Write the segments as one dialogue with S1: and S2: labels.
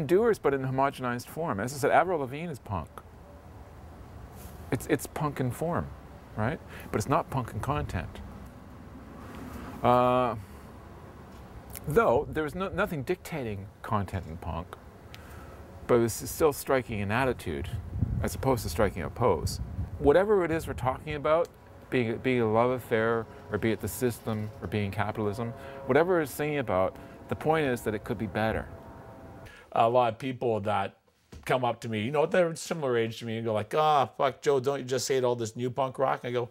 S1: Doers, but in homogenized form. As I said, Avril Lavigne is punk. It's punk in form, right? But it's not punk in content. Though there's nothing dictating content in punk, but it's still striking an attitude as opposed to striking a pose. Whatever it is we're talking about, be it a love affair, or be it the system, or being capitalism, whatever it's singing about, the point is that it could be better.
S2: A lot of people that come up to me, you know, they're similar age to me, and go like, "Ah, oh, fuck, Joe, don't you just hate all this new punk rock?" And I go,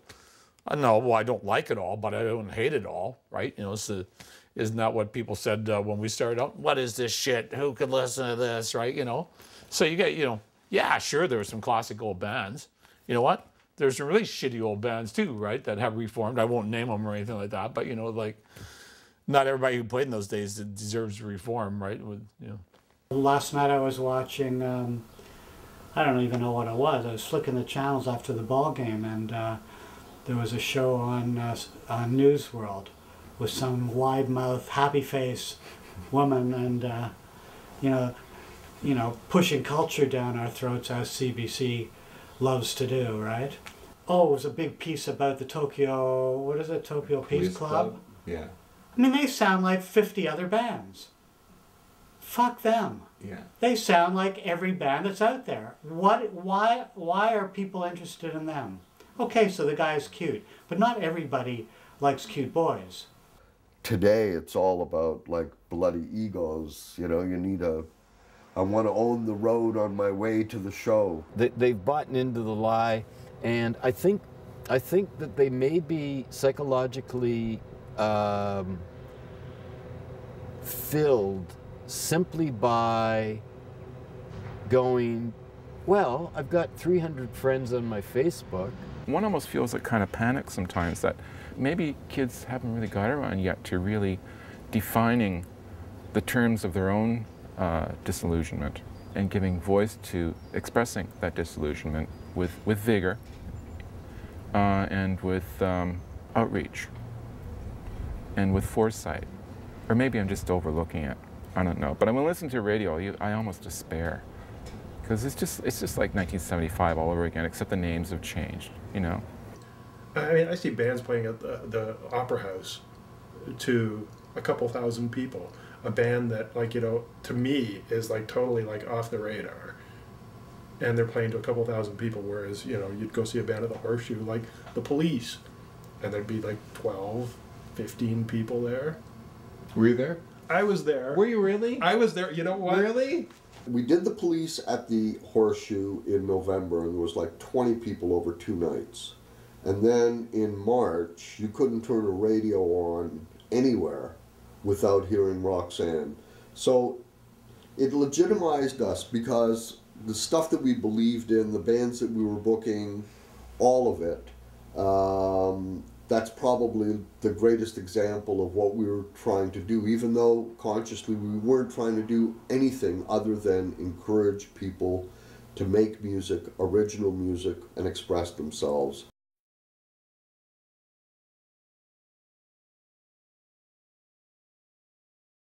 S2: "No, well, I don't like it all, but I don't hate it all, right?" You know, isn't that what people said when we started out? What is this shit? Who could listen to this, right? You know, so you get, you know, yeah, sure, there were some classic old bands. You know what? There's some really shitty old bands too, right, that have reformed. I won't name them or anything like that, but you know, like, not everybody who played in those days deserves to reform, right? You know.
S3: Last night I was watching, I don't even know what it was. I was flicking the channels after the ball game, and there was a show on News World with some wide-mouthed, happy-face woman, and you know, pushing culture down our throats as CBC loves to do, right? Oh, it was a big piece about the Tokyo, what is it, Tokyo Peace Club?
S4: Yeah.
S3: I mean, they sound like 50 other bands. Fuck them.
S4: Yeah.
S3: They sound like every band that's out there. Why are people interested in them? Okay, so the guy's cute, but not everybody likes cute boys.
S5: Today it's all about like bloody egos, you know, I want to own the road on my way to the show.
S6: They've bought into the lie, and I think that they may be psychologically filled simply by going, well, I've got 300 friends on my Facebook.
S1: One almost feels like kind of panic sometimes that maybe kids haven't really got around yet to really defining the terms of their own disillusionment and giving voice to expressing that disillusionment with vigor and with outreach and with foresight. Or maybe I'm just overlooking it. I don't know. But when I listen to radio, I almost despair. Because it's just like 1975 all over again, except the names have changed, you know?
S7: I mean, I see bands playing at the Opera House to a couple thousand people. A band that, like, you know, to me is like totally like off the radar. And they're playing to a couple thousand people, whereas, you know, you'd go see a band at the Horseshoe, like the Police, and there'd be like 12, 15 people there.
S4: Were you there?
S7: I was there.
S4: Were you really?
S7: I was there. You know what?
S4: Really?
S5: We did the Police at the Horseshoe in November, and there was like 20 people over 2 nights. And then in March, you couldn't turn a radio on anywhere without hearing Roxanne. So it legitimized us because the stuff that we believed in, the bands that we were booking, all of it, that's probably the greatest example of what we were trying to do, even though consciously we weren't trying to do anything other than encourage people to make music, original music, and express themselves.